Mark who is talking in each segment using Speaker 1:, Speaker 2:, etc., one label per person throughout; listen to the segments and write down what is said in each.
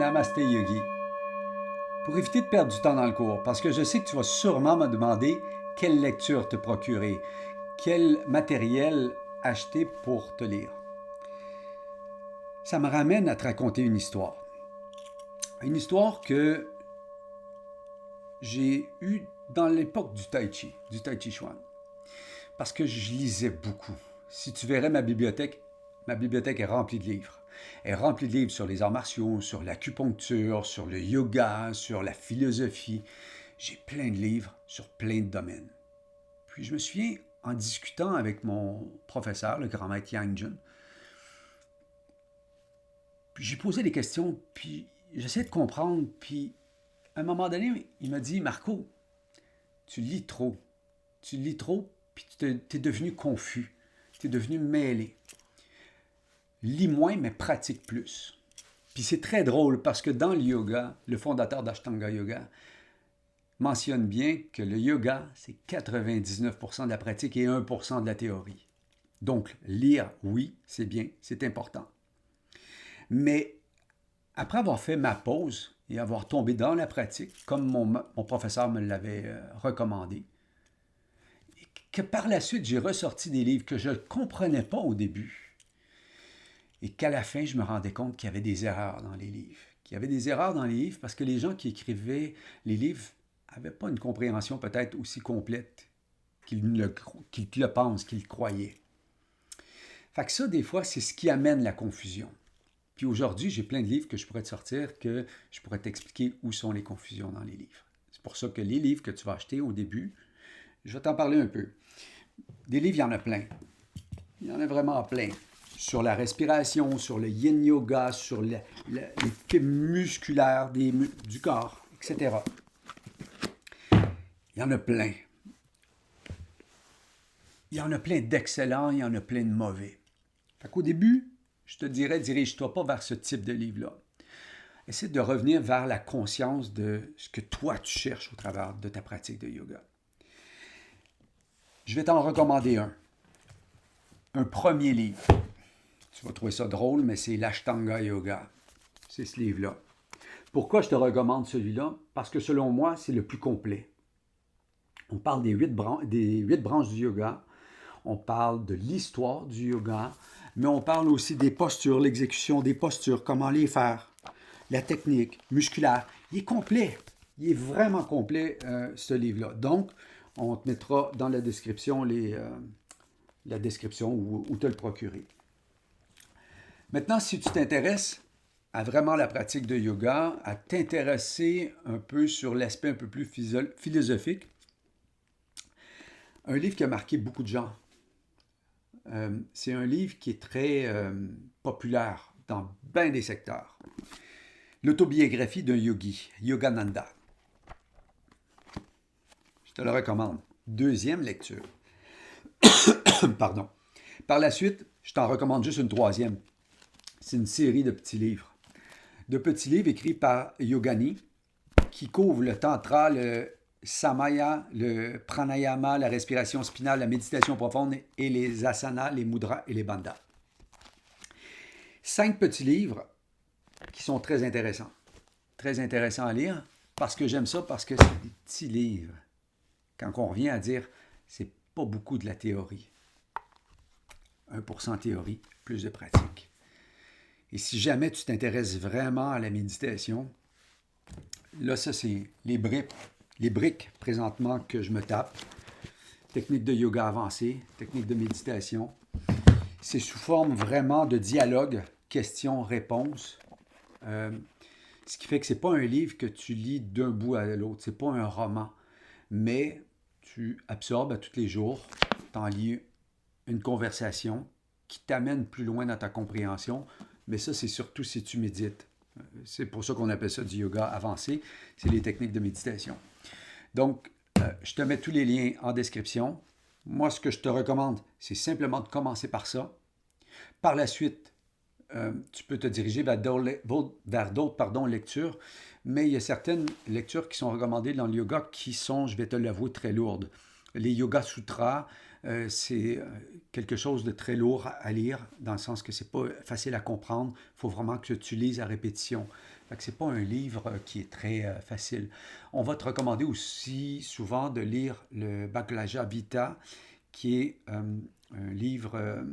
Speaker 1: Namaste Yogi. Pour éviter de perdre du temps dans le cours, parce que je sais que tu vas sûrement me demander quelle lecture te procurer, quel matériel acheter pour te lire. Ça me ramène à te raconter une histoire. Une histoire que j'ai eue dans l'époque du Tai Chi Chuan. Parce que je lisais beaucoup. Si tu verrais ma bibliothèque est remplie de livres. Elle est remplie de livres sur les arts martiaux, sur l'acupuncture, sur le yoga, sur la philosophie. J'ai plein de livres sur plein de domaines. Puis je me souviens, en discutant avec mon professeur, le grand maître Yang Jun, puis j'ai posé des questions, puis j'essayais de comprendre, puis à un moment donné, il m'a dit « Marco, tu lis trop, puis tu es devenu confus, tu es devenu mêlé. Lis moins, mais pratique plus. » Puis c'est très drôle parce que dans le yoga, le fondateur d'Ashtanga Yoga mentionne bien que le yoga, c'est 99% de la pratique et 1% de la théorie. Donc, lire, oui, c'est bien, c'est important. Mais après avoir fait ma pause et avoir tombé dans la pratique, comme mon professeur me l'avait recommandé, que par la suite, j'ai ressorti des livres que je ne comprenais pas au début et qu'à la fin, je me rendais compte qu'il y avait des erreurs dans les livres. Qu'il y avait des erreurs dans les livres parce que les gens qui écrivaient les livres n'avaient pas une compréhension peut-être aussi complète qu'ils le pensent, qu'ils le croyaient. Fait que ça, des fois, c'est ce qui amène la confusion. Puis aujourd'hui, j'ai plein de livres que je pourrais te sortir, que je pourrais t'expliquer où sont les confusions dans les livres. C'est pour ça que les livres que tu vas acheter au début, je vais t'en parler un peu. Des livres, il y en a plein. Il y en a vraiment plein. Sur la respiration, sur le yin yoga, sur les fibres musculaires du corps, etc. Il y en a plein. Il y en a plein d'excellents, il y en a plein de mauvais. Fait qu'au début, je te dirais, dirige-toi pas vers ce type de livre-là. Essaie de revenir vers la conscience de ce que toi tu cherches au travers de ta pratique de yoga. Je vais t'en recommander un. Un premier livre. Tu vas trouver ça drôle, mais c'est l'Ashtanga Yoga. C'est ce livre-là. Pourquoi je te recommande celui-là? Parce que selon moi, c'est le plus complet. On parle des 8 branches du yoga. On parle de l'histoire du yoga. Mais on parle aussi des postures, l'exécution des postures, comment les faire, la technique musculaire. Il est complet. Il est vraiment complet, ce livre-là. Donc, on te mettra dans la description la description où te le procurer. Maintenant, si tu t'intéresses à vraiment la pratique de yoga, à t'intéresser un peu sur l'aspect un peu plus philosophique, un livre qui a marqué beaucoup de gens. C'est un livre qui est très populaire dans bien des secteurs. L'autobiographie d'un yogi, Yogananda. Je te le recommande. Deuxième lecture. Pardon. Par la suite, je t'en recommande juste une troisième. C'est une série de petits livres. De petits livres écrits par Yogani qui couvrent le tantra, le samaya, le pranayama, la respiration spinale, la méditation profonde et les asanas, les mudras et les bandhas. 5 petits livres qui sont très intéressants. Très intéressants à lire parce que j'aime ça, parce que c'est des petits livres. Quand on revient à dire, c'est pas beaucoup de la théorie. 1% théorie, plus de pratique. Et si jamais tu t'intéresses vraiment à la méditation, là, ça, c'est les briques présentement que je me tape. Technique de yoga avancée, technique de méditation. C'est sous forme vraiment de dialogue, questions-réponses. Ce qui fait que ce n'est pas un livre que tu lis d'un bout à l'autre. Ce n'est pas un roman. Mais tu absorbes à tous les jours, tu en lis une conversation qui t'amène plus loin dans ta compréhension. Mais ça, c'est surtout si tu médites. C'est pour ça qu'on appelle ça du yoga avancé. C'est les techniques de méditation. Donc, je te mets tous les liens en description. Moi, ce que je te recommande, c'est simplement de commencer par ça. Par la suite, tu peux te diriger vers d'autres lectures, mais il y a certaines lectures qui sont recommandées dans le yoga qui sont, je vais te l'avouer, très lourdes. Les Yoga Sutras, c'est quelque chose de très lourd à lire, dans le sens que c'est pas facile à comprendre. Il faut vraiment que tu lises à répétition. Fait que c'est pas un livre qui est très facile. On va te recommander aussi souvent de lire le Bhagavad Gita, qui est un livre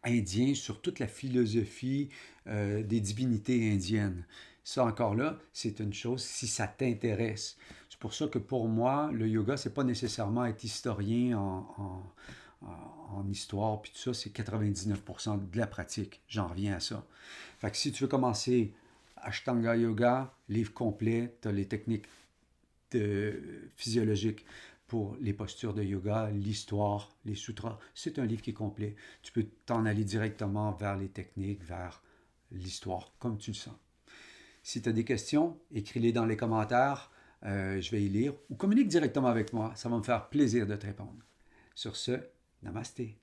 Speaker 1: indien sur toute la philosophie des divinités indiennes. Ça encore là, c'est une chose si ça t'intéresse. C'est pour ça que pour moi, le yoga, c'est pas nécessairement être historien en histoire, puis tout ça, c'est 99% de la pratique. J'en reviens à ça. Fait que si tu veux commencer Ashtanga Yoga, livre complet, tu as les techniques physiologiques pour les postures de yoga, l'histoire, les sutras. C'est un livre qui est complet. Tu peux t'en aller directement vers les techniques, vers l'histoire, comme tu le sens. Si tu as des questions, écris-les dans les commentaires. Je vais y lire ou communique directement avec moi. Ça va me faire plaisir de te répondre. Sur ce, namasté.